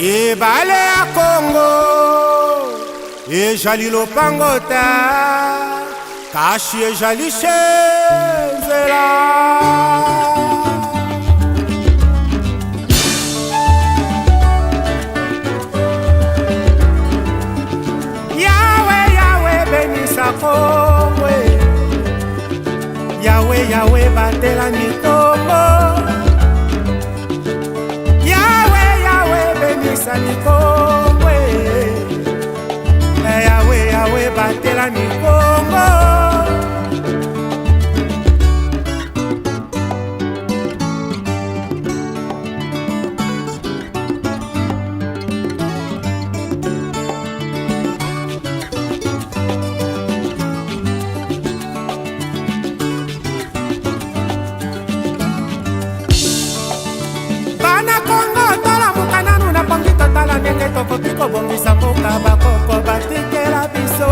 ebale ya Congo ezali lopangota kashi ezali shenzela Yawe benisa Congo Yawe batela mitombo Yawe benisa mitombo Yawe batela mitombo Tokotiko bongisa mboka bakoko batikela biso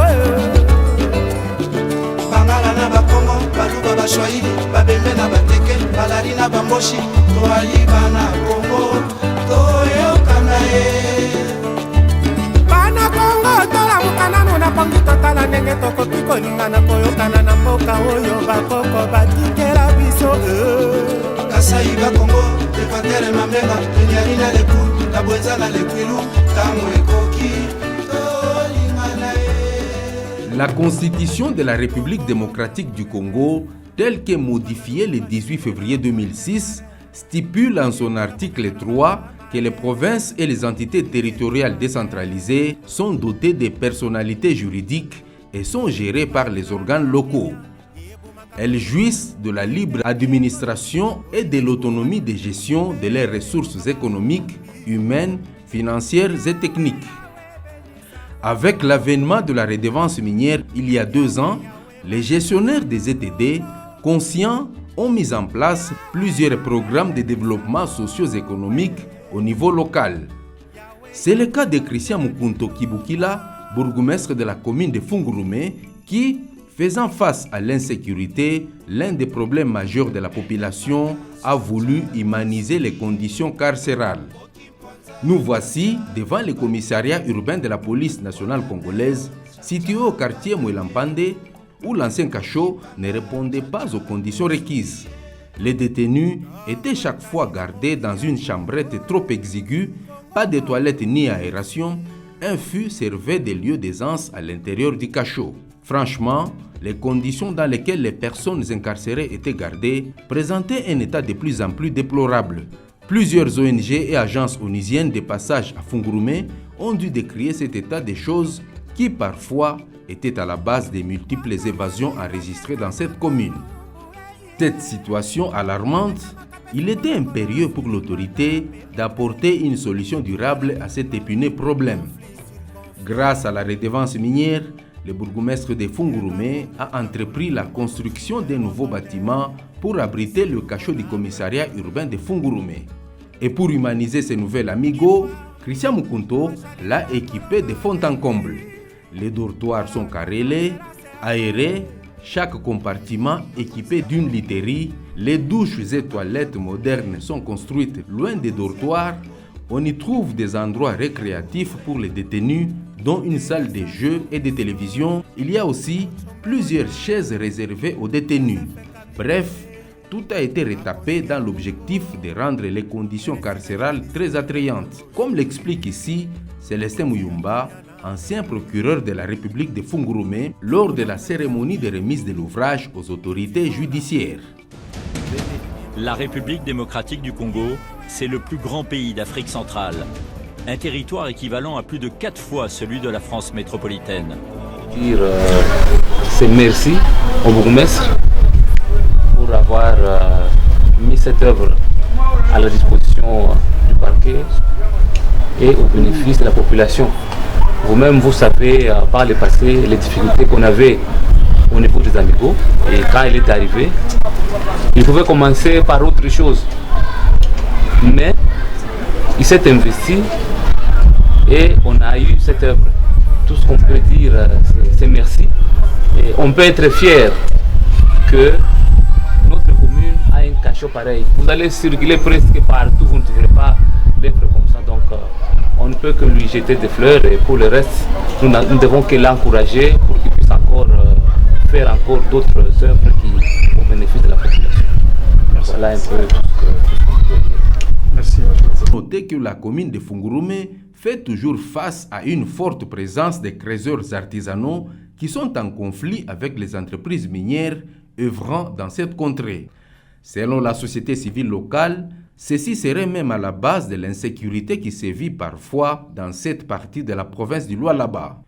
Bangala na bakongo, baluba bashwahili, babembe na bateke, balari na bamboshi, toaliba na Kongo, toyokana ye Bana Kongo tola mukanano na pangi totala ndenge tokotiko lingana koyokana na mboka oyo bakoko batikela biso Kasai bakongo, tepatere mamenga, tenyari na lepu, tabwenza na lekwilu, La Constitution de la République démocratique du Congo, telle qu'est modifiée le 18 février 2006, stipule en son article 3 que les provinces et les entités territoriales décentralisées sont dotées de personnalités juridiques et sont gérées par les organes locaux. Elles jouissent de la libre administration et de l'autonomie de gestion de leurs ressources économiques, humaines, financières et techniques. Avec l'avènement de la redevance minière il y a 2 ans, les gestionnaires des ETD, conscients, ont mis en place plusieurs programmes de développement socio-économique au niveau local. C'est le cas de Christian Mukunto Kibukila, bourgmestre de la commune de Fungurume, qui, faisant face à l'insécurité, l'un des problèmes majeurs de la population, a voulu humaniser les conditions carcérales. Nous voici devant le commissariat urbain de la police nationale congolaise, situé au quartier Mouelampande, où l'ancien cachot ne répondait pas aux conditions requises. Les détenus étaient chaque fois gardés dans une chambrette trop exiguë, pas de toilettes ni aération, un fût servait de lieu d'aisance à l'intérieur du cachot. Franchement, les conditions dans lesquelles les personnes incarcérées étaient gardées présentaient un état de plus en plus déplorable. Plusieurs ONG et agences onusiennes de passage à Fungurume ont dû décrier cet état des choses qui parfois était à la base des multiples évasions enregistrées dans cette commune. Cette situation alarmante, il était impérieux pour l'autorité d'apporter une solution durable à cet épineux problème. Grâce à la redevance minière, le bourgmestre de Fungurume a entrepris la construction d'un nouveau bâtiment pour abriter le cachot du commissariat urbain de Fungurume. Et pour humaniser ce nouvel amigo, Christian Mukunto l'a équipé de fond en comble. Les dortoirs sont carrelés, aérés, chaque compartiment équipé d'une literie, les douches et toilettes modernes sont construites loin des dortoirs. On y trouve des endroits récréatifs pour les détenus, dont une salle de jeux et de télévision. Il y a aussi plusieurs chaises réservées aux détenus. Bref, tout a été retapé dans l'objectif de rendre les conditions carcérales très attrayantes. Comme l'explique ici Célestin Muyumba, ancien procureur de la République de Fungurume, lors de la cérémonie de remise de l'ouvrage aux autorités judiciaires. La République démocratique du Congo, c'est le plus grand pays d'Afrique centrale. Un territoire équivalent à plus de 4 fois celui de la France métropolitaine. C'est merci au bourgmestre pour avoir mis cette œuvre à la disposition du parquet et au bénéfice de la population. Vous-même, vous savez par le passé les difficultés qu'on avait au niveau des amigos, et quand il est arrivé, il pouvait commencer par autre chose. Mais il s'est investi et on a eu cette œuvre. Tout ce qu'on peut dire, c'est merci. Et on peut être fier que notre commune a un cachot pareil. Vous allez circuler presque partout, vous ne trouverez pas l'œuvre comme ça. Donc on ne peut que lui jeter des fleurs et pour le reste, nous ne devons que l'encourager pour qu'il puisse encore faire encore d'autres œuvres qui au bénéfice de la population. Merci. Voilà un peu tout ce qu'on peut dire. Merci. Notez que la commune de Fungurume fait toujours face à une forte présence des creuseurs artisanaux qui sont en conflit avec les entreprises minières œuvrant dans cette contrée. Selon la société civile locale, ceci serait même à la base de l'insécurité qui sévit parfois dans cette partie de la province du Lualaba.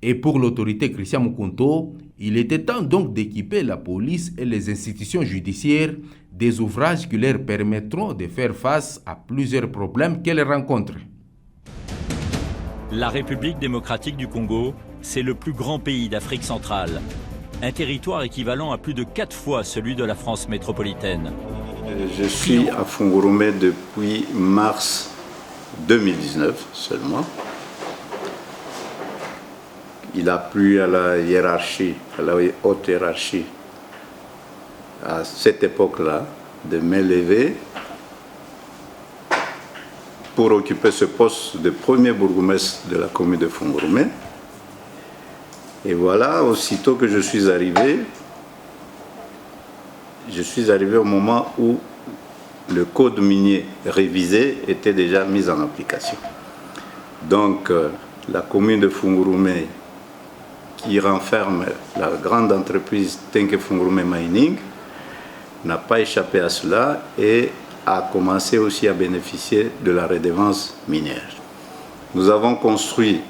Et pour l'autorité Christian Mukunto, il était temps donc d'équiper la police et les institutions judiciaires des ouvrages qui leur permettront de faire face à plusieurs problèmes qu'elles rencontrent. La République démocratique du Congo, c'est le plus grand pays d'Afrique centrale. Un territoire équivalent à plus de 4 fois celui de la France métropolitaine. Je suis à Fungurume depuis mars 2019 seulement. Il a plu à la hiérarchie, à la haute hiérarchie, à cette époque-là, de m'élever pour occuper ce poste de premier bourgmestre de la commune de Fungurume. Et voilà, aussitôt que je suis arrivé au moment où le code minier révisé était déjà mis en application. Donc, la commune de Fungurume, qui renferme la grande entreprise Tenke Fungurume Mining, n'a pas échappé à cela et a commencé aussi à bénéficier de la redevance minière. Nous avons construit,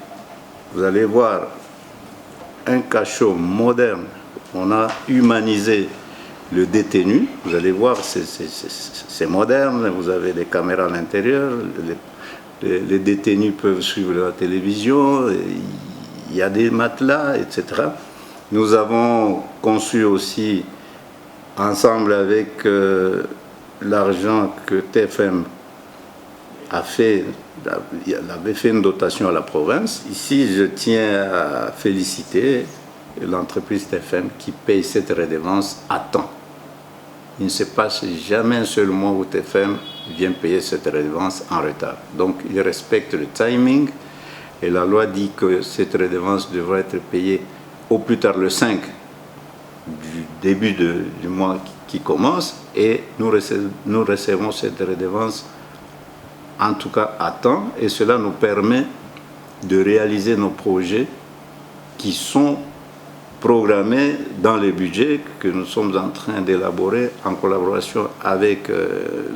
vous allez voir, un cachot moderne. On a humanisé le détenu. Vous allez voir, c'est moderne. Vous avez des caméras à l'intérieur. Les détenus peuvent suivre la télévision. Il y a des matelas, etc. Nous avons conçu aussi, ensemble avec l'argent que TFM a fait, il avait fait une dotation à la province. Ici, je tiens à féliciter l'entreprise TFM qui paye cette redevance à temps. Il ne se passe jamais un seul mois où TFM vient payer cette redevance en retard. Donc, il respecte le timing et la loi dit que cette redevance devrait être payée au plus tard le 5 du début du mois qui commence et nous recevons cette redevance en tout cas à temps, et cela nous permet de réaliser nos projets qui sont programmés dans les budgets que nous sommes en train d'élaborer en collaboration avec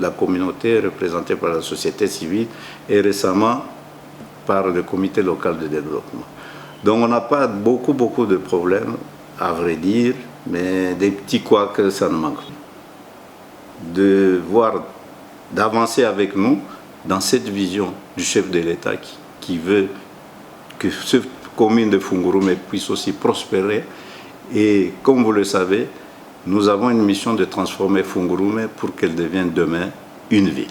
la communauté représentée par la société civile et récemment par le comité local de développement. Donc on n'a pas beaucoup de problèmes, à vrai dire, mais des petits couacs que ça ne manque pas. D'avancer avec nous dans cette vision du chef de l'État qui veut que cette commune de Fungurume puisse aussi prospérer. Et comme vous le savez, nous avons une mission de transformer Fungurume pour qu'elle devienne demain une ville.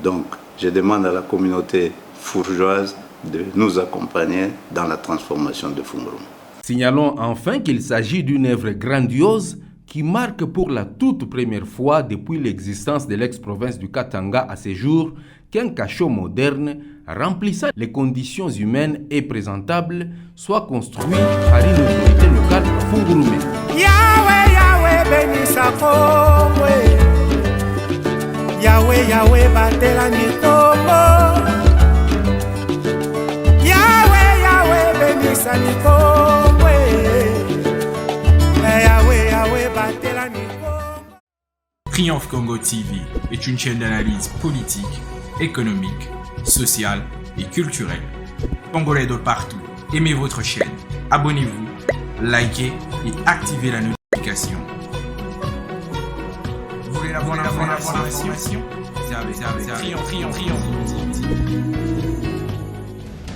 Donc, je demande à la communauté fourgeoise de nous accompagner dans la transformation de Fungurume. Signalons enfin qu'il s'agit d'une œuvre grandiose qui marque pour la toute première fois depuis l'existence de l'ex-province du Katanga à ce jour qu'un cachot moderne remplissant les conditions humaines et présentable soit construit par une autorité locale à Fungurume. Yahweh, Yahweh, bénissa Congo. Yahweh, Yahweh, batela mitombo. Yahweh, Yahweh, bénissa Congo. Yahweh, Yahweh, batela mitombo. Triomphe Congo TV est une chaîne d'analyse politique, économique, sociale et culturelle. Congolais de partout, aimez votre chaîne, abonnez-vous, likez et activez la notification. Vous voulez la bonne information? Triomphe TV.